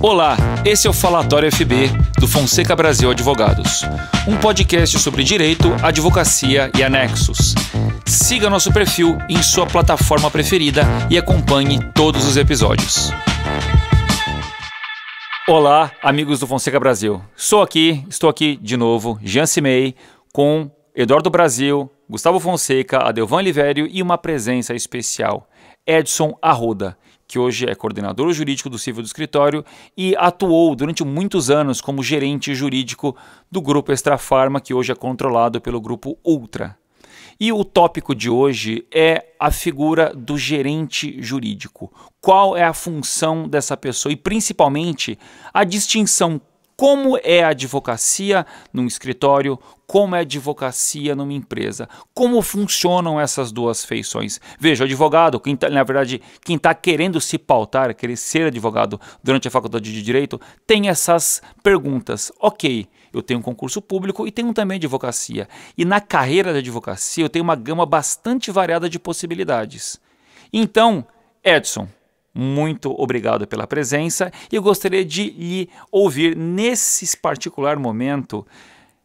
Olá, esse é o Falatório FB do Fonseca Brasil Advogados, um podcast sobre direito, advocacia e anexos. Siga nosso perfil em sua plataforma preferida e acompanhe todos os episódios. Olá, amigos do Fonseca Brasil. Estou aqui de novo, Jean Cimei, com Eduardo Brasil, Gustavo Fonseca, Adelvan Olivério e uma presença especial, Edson Arruda, que hoje é coordenador jurídico do Civil do Escritório e atuou durante muitos anos como gerente jurídico do Grupo Extrafarma, que hoje é controlado pelo Grupo Ultra. E o tópico de hoje é a figura do gerente jurídico. Qual é a função dessa pessoa e, principalmente, a distinção. Como é a advocacia num escritório, como é a advocacia numa empresa, como funcionam essas duas feições. Veja, o advogado, na verdade, quem está querendo se pautar, querer ser advogado durante a faculdade de Direito, tem essas perguntas. Ok, eu tenho um concurso público e tenho também advocacia. E na carreira de advocacia eu tenho uma gama bastante variada de possibilidades. Então, Edson, muito obrigado pela presença e eu gostaria de lhe ouvir nesse particular momento.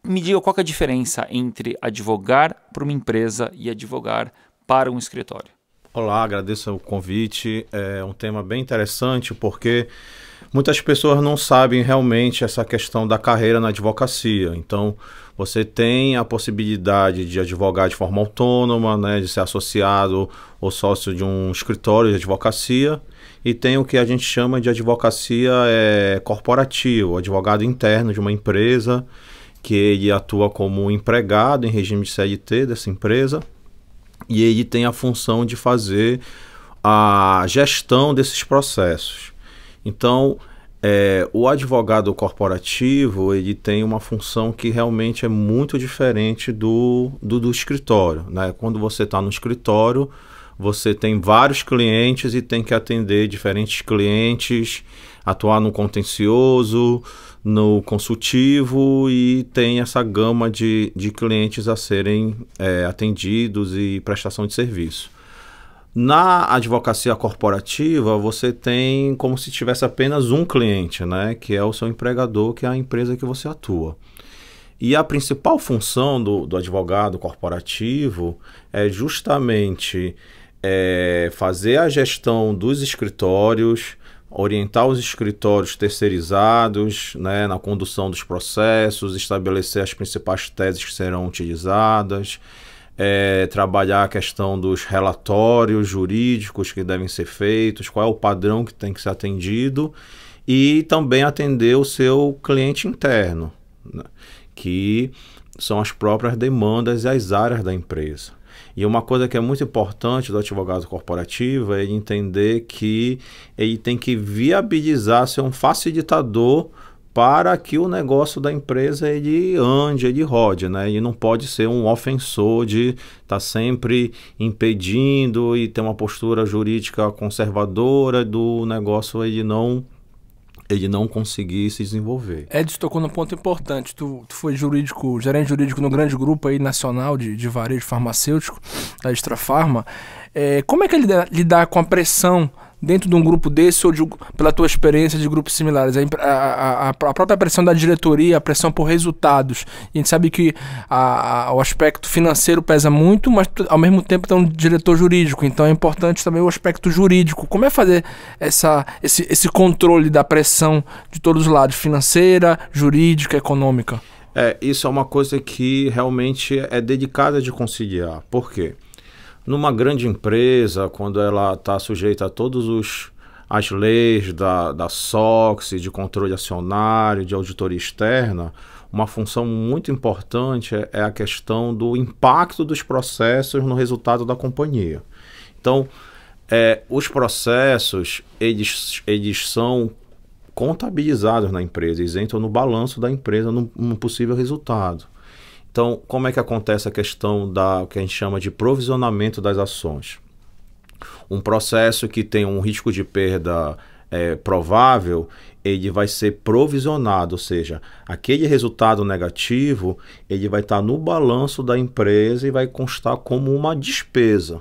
Me diga qual que é a diferença entre advogar para uma empresa e advogar para um escritório. Olá, agradeço o convite. É um tema bem interessante porque muitas pessoas não sabem realmente essa questão da carreira na advocacia. Então, você tem a possibilidade de advogar de forma autônoma, né, de ser associado ou sócio de um escritório de advocacia. E tem o que a gente chama de advocacia corporativa, o advogado interno de uma empresa, que ele atua como empregado em regime de CLT dessa empresa, e ele tem a função de fazer a gestão desses processos. Então, o advogado corporativo, ele tem uma função que realmente é muito diferente do escritório, né? Quando você está no escritório, você tem vários clientes e tem que atender diferentes clientes, atuar no contencioso, no consultivo e tem essa gama de clientes a serem atendidos e prestação de serviço. Na advocacia corporativa, você tem como se tivesse apenas um cliente, né, que é o seu empregador, que é a empresa que você atua. E a principal função do advogado corporativo é justamente fazer a gestão dos escritórios, orientar os escritórios terceirizados, né, na condução dos processos, estabelecer as principais teses que serão utilizadas, trabalhar a questão dos relatórios jurídicos que devem ser feitos, qual é o padrão que tem que ser atendido e também atender o seu cliente interno, né, que são as próprias demandas e as áreas da empresa. E uma coisa que é muito importante do advogado corporativo é ele entender que ele tem que viabilizar, ser um facilitador para que o negócio da empresa ele ande, ele rode, né? Ele não pode ser um ofensor de estar sempre impedindo e ter uma postura jurídica conservadora do negócio ele não conseguir se desenvolver. Edson tocou num ponto importante. Tu foi gerente jurídico no grande grupo aí nacional de varejo farmacêutico, da Extrafarma. Como é que ele lidar com a pressão dentro de um grupo desse ou pela tua experiência de grupos similares? A própria pressão da diretoria, a pressão por resultados. A gente sabe que o aspecto financeiro pesa muito, mas ao mesmo tempo tem um diretor jurídico, então é importante também o aspecto jurídico. Como é fazer esse controle da pressão de todos os lados, financeira, jurídica, econômica? Isso é uma coisa que realmente é delicada de conciliar. Por quê? Numa grande empresa, quando ela está sujeita a todas as leis da SOX, de controle acionário, de auditoria externa, uma função muito importante é a questão do impacto dos processos no resultado da companhia. Então, os processos, eles são contabilizados na empresa, eles entram no balanço da empresa no possível resultado. Então, como é que acontece a questão que a gente chama de provisionamento das ações? Um processo que tem um risco de perda provável, ele vai ser provisionado, ou seja, aquele resultado negativo, ele vai estar no balanço da empresa e vai constar como uma despesa.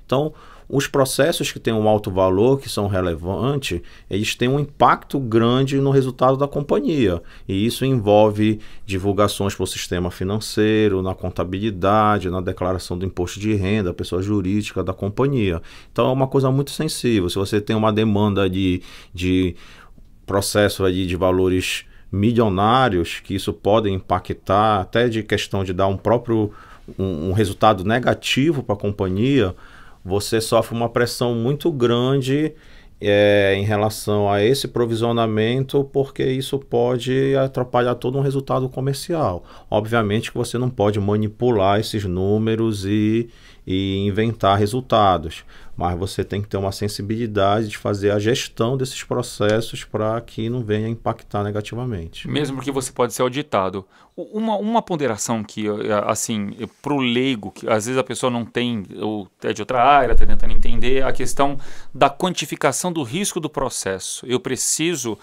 Então, os processos que têm um alto valor, que são relevantes, eles têm um impacto grande no resultado da companhia. E isso envolve divulgações para o sistema financeiro, na contabilidade, na declaração do imposto de renda, pessoa jurídica da companhia. Então é uma coisa muito sensível. Se você tem uma demanda de processo aí de valores milionários, que isso pode impactar até de questão de dar um resultado negativo para a companhia, você sofre uma pressão muito grande em relação a esse provisionamento, porque isso pode atrapalhar todo um resultado comercial. Obviamente que você não pode manipular esses números e inventar resultados, mas você tem que ter uma sensibilidade de fazer a gestão desses processos para que não venha impactar negativamente. Mesmo porque você pode ser auditado. Uma ponderação que, assim, para o leigo, que às vezes a pessoa não tem, ou é de outra área, está tentando entender, a questão da quantificação do risco do processo. Eu preciso,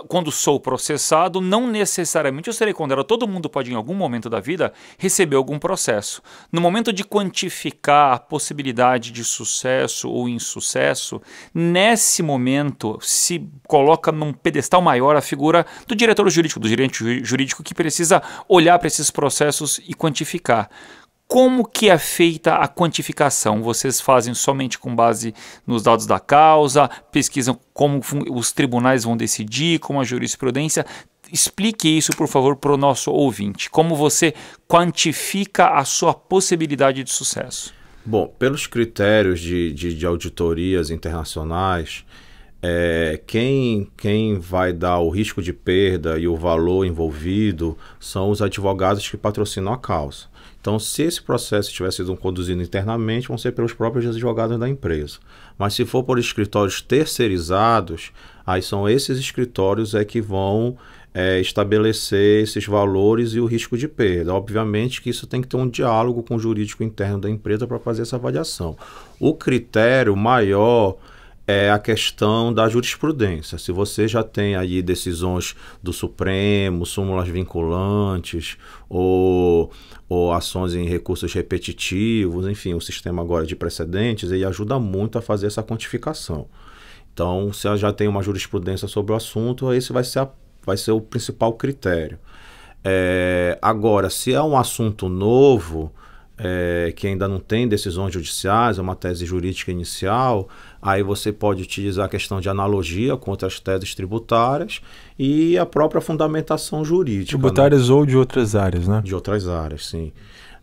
quando sou processado, não necessariamente eu serei condenado. Todo mundo pode, em algum momento da vida, receber algum processo. No momento de quantificar a possibilidade de sucesso ou insucesso, nesse momento se coloca num pedestal maior a figura do diretor jurídico, do gerente jurídico, que precisa olhar para esses processos e quantificar. Como que é feita a quantificação? Vocês fazem somente com base nos dados da causa, pesquisam como os tribunais vão decidir, como a jurisprudência? Explique isso, por favor, para o nosso ouvinte. Como você quantifica a sua possibilidade de sucesso? Bom, pelos critérios de auditorias internacionais, quem vai dar o risco de perda e o valor envolvido são os advogados que patrocinam a causa. Então, se esse processo tiver sido conduzido internamente, vão ser pelos próprios advogados da empresa. Mas se for por escritórios terceirizados, aí são esses escritórios que vão estabelecer esses valores e o risco de perda. Obviamente que isso tem que ter um diálogo com o jurídico interno da empresa para fazer essa avaliação. O critério maior é a questão da jurisprudência. Se você já tem aí decisões do Supremo, súmulas vinculantes ou ações em recursos repetitivos, enfim, o sistema agora de precedentes, ele ajuda muito a fazer essa quantificação. Então, se ela já tem uma jurisprudência sobre o assunto, esse vai ser o principal critério. Agora, se é um assunto novo, que ainda não tem decisões judiciais, é uma tese jurídica inicial, aí você pode utilizar a questão de analogia com outras teses tributárias e a própria fundamentação jurídica. Tributárias, né? Ou de outras áreas, né? De outras áreas, sim.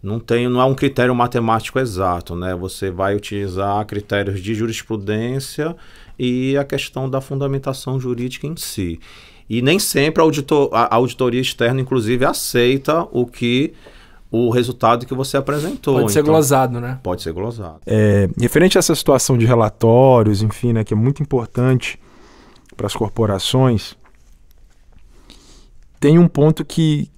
Não é um critério matemático exato, né? Você vai utilizar critérios de jurisprudência e a questão da fundamentação jurídica em si. E nem sempre a auditoria externa, inclusive, aceita o resultado que você apresentou. Pode ser glosado, né? Pode ser glosado. Referente a essa situação de relatórios, enfim, né, que é muito importante para as corporações, tem um ponto que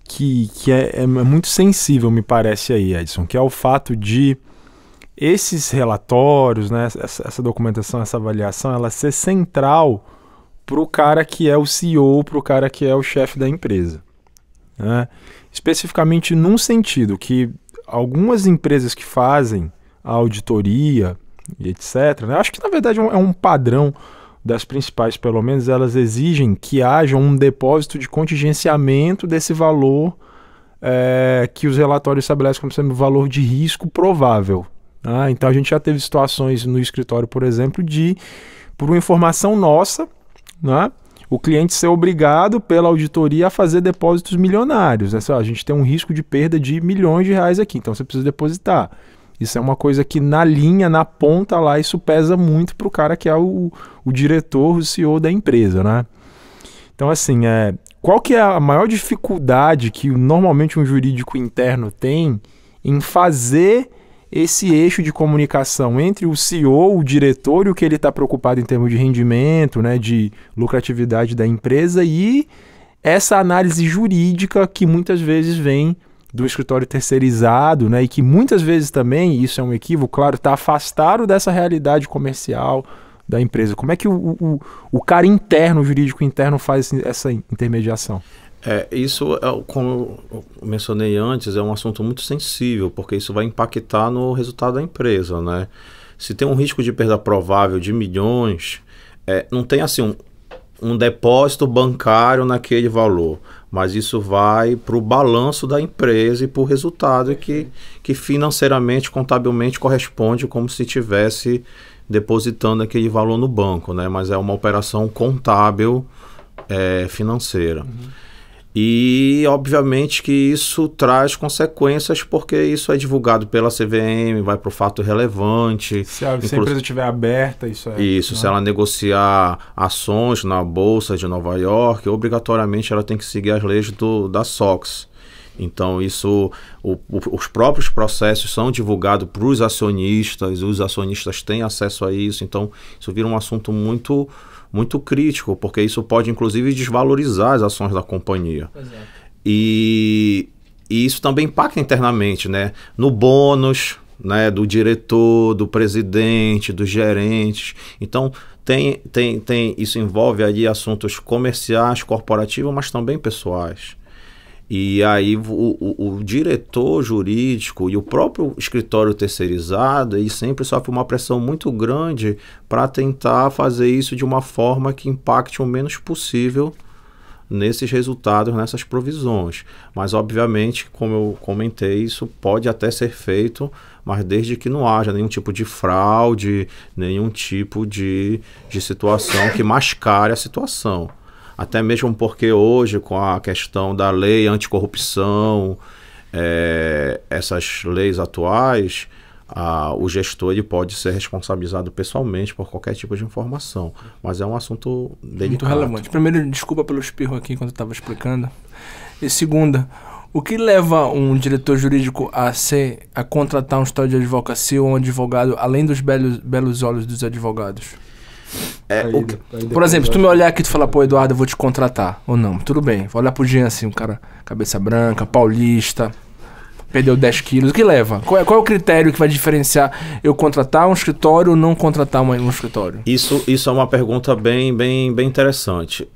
é muito sensível, me parece aí, Edson, que é o fato de esses relatórios, né, essa documentação, essa avaliação, ela ser central para o cara que é o CEO, para o cara que é o chefe da empresa, né? Especificamente num sentido que algumas empresas que fazem a auditoria e etc., né, acho que na verdade é um padrão das principais, pelo menos, elas exigem que haja um depósito de contingenciamento desse valor que os relatórios estabelecem como sendo valor de risco provável. Né? Então a gente já teve situações no escritório, por exemplo, por uma informação nossa, né, o cliente ser obrigado pela auditoria a fazer depósitos milionários. Né? A gente tem um risco de perda de milhões de reais aqui, então você precisa depositar. Isso é uma coisa que na linha, na ponta lá, isso pesa muito para o cara que é o diretor, o CEO da empresa, né? Então, assim, qual que é a maior dificuldade que normalmente um jurídico interno tem em fazer esse eixo de comunicação entre o CEO, o diretor e o que ele está preocupado em termos de rendimento, né, de lucratividade da empresa e essa análise jurídica que muitas vezes vem do escritório terceirizado, né, e que muitas vezes também, isso é um equívoco, claro, está afastado dessa realidade comercial da empresa. Como é que o cara interno, o jurídico interno faz essa intermediação? Isso, como eu mencionei antes, é um assunto muito sensível, porque isso vai impactar no resultado da empresa, né? se tem um risco de perda provável de milhões, não tem assim um depósito bancário naquele valor, mas isso vai para o balanço da empresa e para o resultado que financeiramente, contabilmente corresponde como se tivesse depositando aquele valor no banco, né? Mas é uma operação contábil financeira. E, obviamente, que isso traz consequências, porque isso é divulgado pela CVM, vai para o fato relevante. Se a empresa estiver aberta, isso é... Isso, se ela negociar ações na Bolsa de Nova York, obrigatoriamente ela tem que seguir as leis da SOX. Então, os próprios processos são divulgados para os acionistas têm acesso a isso. Então, isso vira um assunto muito crítico, porque isso pode, inclusive, desvalorizar as ações da companhia. Exato. E isso também impacta internamente, né? No bônus, né? Do diretor, do presidente, dos gerentes. Então, isso envolve ali assuntos comerciais, corporativos, mas também pessoais. E aí o diretor jurídico e o próprio escritório terceirizado, ele sempre sofre uma pressão muito grande para tentar fazer isso de uma forma que impacte o menos possível nesses resultados, nessas provisões. Mas, obviamente, como eu comentei, isso pode até ser feito, mas desde que não haja nenhum tipo de fraude, nenhum tipo de situação que mascare a situação. Até mesmo porque hoje, com a questão da lei anticorrupção, essas leis atuais, o gestor ele pode ser responsabilizado pessoalmente por qualquer tipo de informação. Mas é um assunto delicado. Muito relevante. Primeiro, desculpa pelo espirro aqui enquanto eu estava explicando. E segunda, o que leva um diretor jurídico a contratar um escritório de advocacia ou um advogado, além dos belos olhos dos advogados? Por exemplo, se tu me olhar aqui e tu falar, pô, Eduardo, eu vou te contratar. Ou não, tudo bem. Vou olhar pro Jean assim, um cara cabeça branca, paulista, perdeu 10 quilos. O que leva? Qual é o critério que vai diferenciar eu contratar um escritório ou não contratar um escritório? Isso é uma pergunta bem interessante.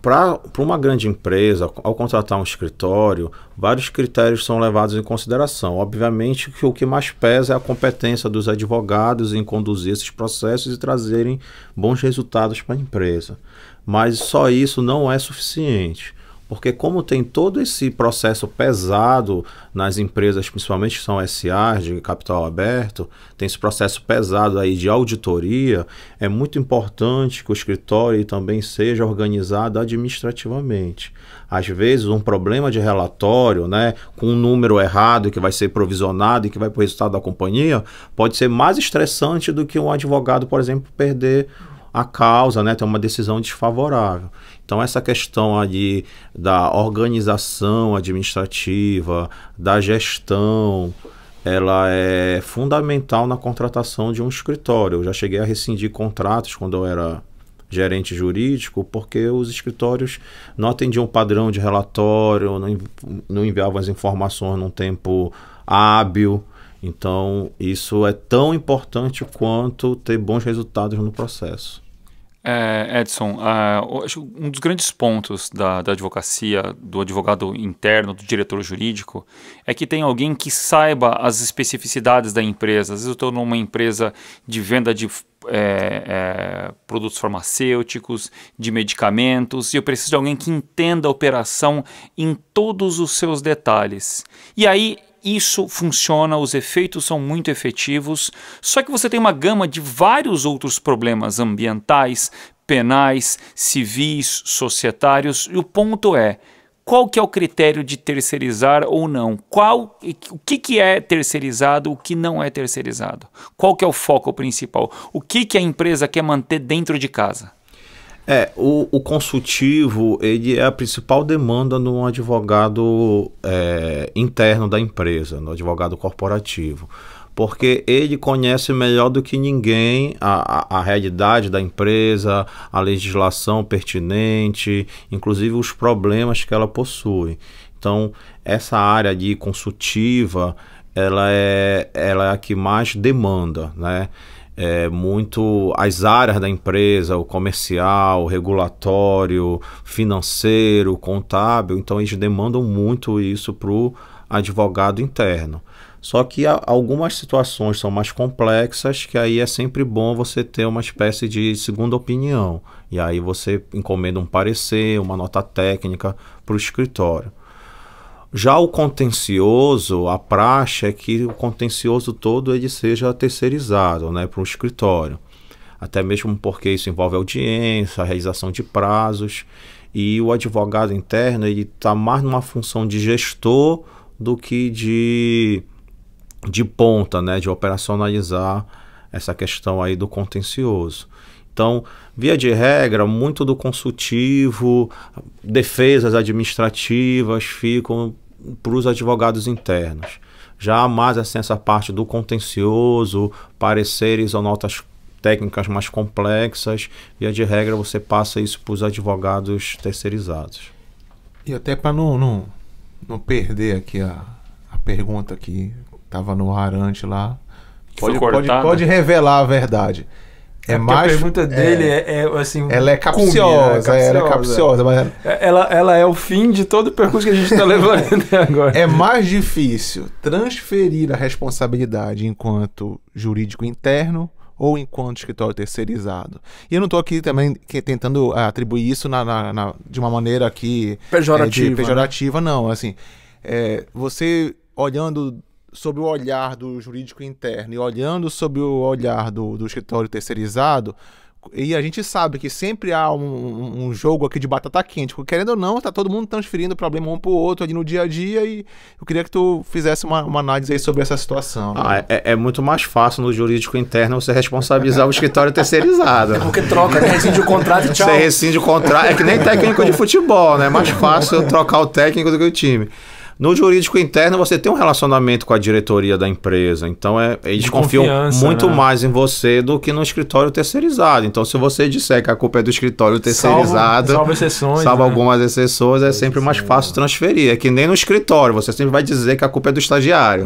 Para uma grande empresa, ao contratar um escritório, vários critérios são levados em consideração. Obviamente que o que mais pesa é a competência dos advogados em conduzir esses processos e trazerem bons resultados para a empresa. Mas só isso não é suficiente. Porque como tem todo esse processo pesado nas empresas, principalmente que são SAs de capital aberto, tem esse processo pesado aí de auditoria, é muito importante que o escritório também seja organizado administrativamente. Às vezes um problema de relatório, né, com um número errado que vai ser provisionado e que vai para o resultado da companhia, pode ser mais estressante do que um advogado, por exemplo, perder a causa, né, ter uma decisão desfavorável. Então essa questão ali da organização administrativa, da gestão, ela é fundamental na contratação de um escritório. Eu já cheguei a rescindir contratos quando eu era gerente jurídico, porque os escritórios não atendiam o padrão de relatório, não enviavam as informações num tempo hábil. Então isso é tão importante quanto ter bons resultados no processo. Edson, um dos grandes pontos da advocacia, do advogado interno, do diretor jurídico, é que tem alguém que saiba as especificidades da empresa. Às vezes eu estou numa empresa de venda de produtos farmacêuticos, de medicamentos, e eu preciso de alguém que entenda a operação em todos os seus detalhes. E aí isso funciona, os efeitos são muito efetivos, só que você tem uma gama de vários outros problemas ambientais, penais, civis, societários, e o ponto é, qual que é o critério de terceirizar ou não? O que é terceirizado, o que não é terceirizado? Qual que é o foco principal? O que a empresa quer manter dentro de casa? O consultivo, ele é a principal demanda no advogado interno da empresa, no advogado corporativo, porque ele conhece melhor do que ninguém a realidade da empresa, a legislação pertinente, inclusive os problemas que ela possui. Então, essa área de consultiva, ela é a que mais demanda, né? Muito as áreas da empresa, o comercial, o regulatório, financeiro, contábil, então eles demandam muito isso para o advogado interno. Só que algumas situações são mais complexas, que aí é sempre bom você ter uma espécie de segunda opinião. E aí você encomenda um parecer, uma nota técnica para o escritório. Já o contencioso, a praxe é que o contencioso todo ele seja terceirizado, né, para o escritório. Até mesmo porque isso envolve audiência, a realização de prazos, e o advogado interno ele está mais numa função de gestor do que de ponta, né, de operacionalizar essa questão aí do contencioso. Então, via de regra, muito do consultivo, defesas administrativas ficam para os advogados internos. Já mais assim, essa parte do contencioso, pareceres ou notas técnicas mais complexas, via de regra você passa isso para os advogados terceirizados. E até para não perder aqui a pergunta que estava no ar antes lá, pode revelar a verdade. A pergunta dele assim, ela é capciosa, mas ela é o fim de todo o percurso que a gente está levando até agora. É mais difícil transferir a responsabilidade enquanto jurídico interno ou enquanto escritório terceirizado. E eu não estou aqui também tentando atribuir isso de uma maneira aqui pejorativa, né? Não. Assim, você olhando sob o olhar do jurídico interno e olhando sob o olhar do escritório terceirizado, e a gente sabe que sempre há um jogo aqui de batata quente, porque querendo ou não, tá todo mundo transferindo o problema um pro outro ali no dia a dia, e eu queria que tu fizesse uma análise aí sobre essa situação. É muito mais fácil no jurídico interno você responsabilizar o escritório terceirizado. Porque troca, né? Rescinde o contrato e tchau. Você rescinde o contrato, é que nem técnico de futebol, né? É mais fácil trocar o técnico do que o time. No jurídico interno, você tem um relacionamento com a diretoria da empresa. Então, eles confiam muito mais em você do que no escritório terceirizado. Então, se você disser que a culpa é do escritório terceirizado... Salva exceções. Salva algumas exceções, é sempre mais fácil transferir. É que nem no escritório. Você sempre vai dizer que a culpa é do estagiário.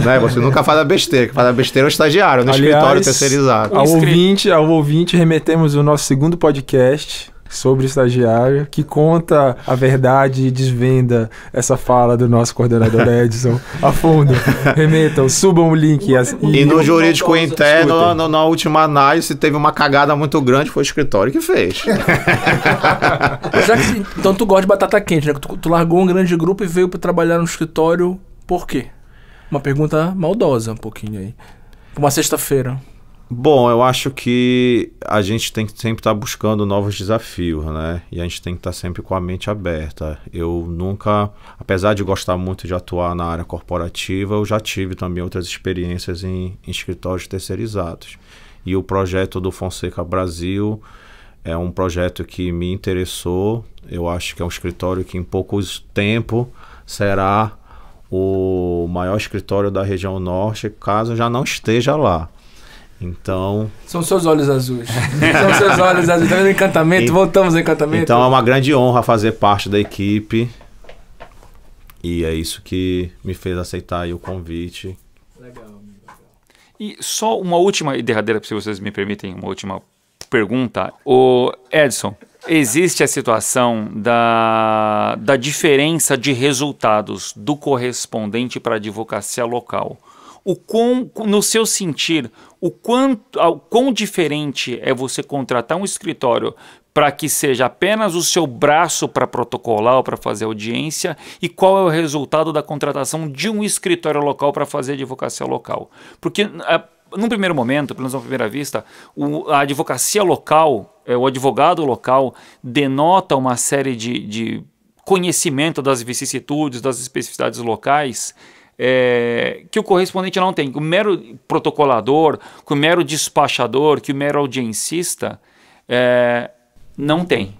Né? Você nunca faz a besteira. Quem faz a besteira é o estagiário, no escritório terceirizado. Ao ouvinte, remetemos o nosso segundo podcast sobre estagiário, que conta a verdade e desvenda essa fala do nosso coordenador Edson a fundo. Remetam, subam o link. E no jurídico interno, na última análise, teve uma cagada muito grande, foi o escritório que fez. Então tu gosta de batata quente, né? Tu largou um grande grupo e veio para trabalhar no escritório, por quê? Uma pergunta maldosa um pouquinho aí. Uma sexta-feira. Bom, eu acho que a gente tem que sempre estar buscando novos desafios, né? E a gente tem que estar sempre com a mente aberta. Eu nunca, apesar de gostar muito de atuar na área corporativa, eu já tive também outras experiências em escritórios terceirizados. E o projeto do Fonseca Brasil é um projeto que me interessou. Eu acho que é um escritório que em pouco tempo será o maior escritório da região norte, caso já não esteja lá. Então... São seus olhos azuis. São seus olhos azuis. Tá vendo encantamento? Voltamos ao encantamento. Então é uma grande honra fazer parte da equipe. E é isso que me fez aceitar aí o convite. Legal. E só uma última e derradeira, se vocês me permitem, uma última pergunta. O Edson, existe a situação da diferença de resultados do correspondente para a advocacia local. No seu sentir, o quão diferente é você contratar um escritório para que seja apenas o seu braço para protocolar ou para fazer audiência, e qual é o resultado da contratação de um escritório local para fazer advocacia local? Porque, num primeiro momento, pelo menos à primeira vista, a advocacia local, o advogado local, denota uma série de conhecimento das vicissitudes, das especificidades locais, que o correspondente não tem. O mero protocolador, que o mero despachador, que o mero audiencista não tem.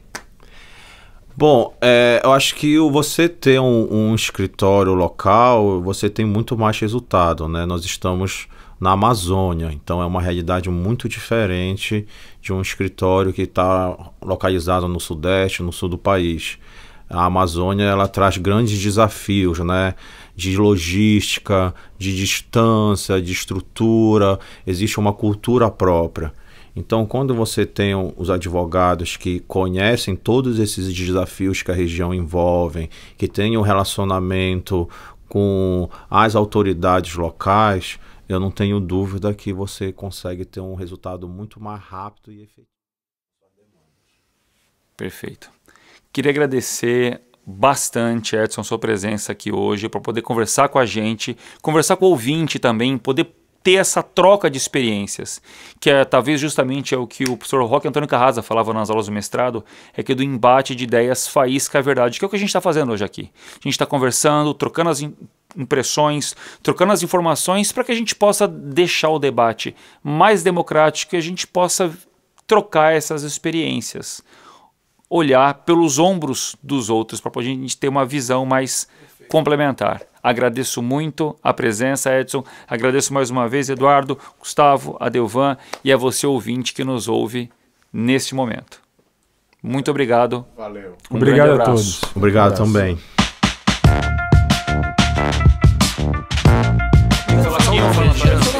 Bom, eu acho que você ter um escritório local, você tem muito mais resultado, né? Nós estamos na Amazônia, então é uma realidade muito diferente de um escritório que está localizado no Sudeste, no Sul do país. A Amazônia, ela traz grandes desafios, né? De logística, de distância, de estrutura, existe uma cultura própria. Então, quando você tem os advogados que conhecem todos esses desafios que a região envolve, que têm um relacionamento com as autoridades locais, eu não tenho dúvida que você consegue ter um resultado muito mais rápido e efetivo. Perfeito. Queria agradecer bastante, Edson, sua presença aqui hoje, para poder conversar com a gente, conversar com o ouvinte também, poder ter essa troca de experiências, que é talvez justamente é o que o professor Roque Antônio Carrasa falava nas aulas do mestrado, é que do embate de ideias faísca a verdade, que é o que a gente está fazendo hoje aqui. A gente está conversando, trocando as impressões, trocando as informações para que a gente possa deixar o debate mais democrático, que a gente possa trocar essas experiências, olhar pelos ombros dos outros para a gente ter uma visão mais complementar. Agradeço muito a presença, Edson. Agradeço mais uma vez, Eduardo, Gustavo, Adelvan e a você, ouvinte, que nos ouve neste momento. Muito obrigado. Valeu. Obrigado a todos. Obrigado também.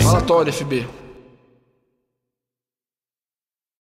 Falatório, FB.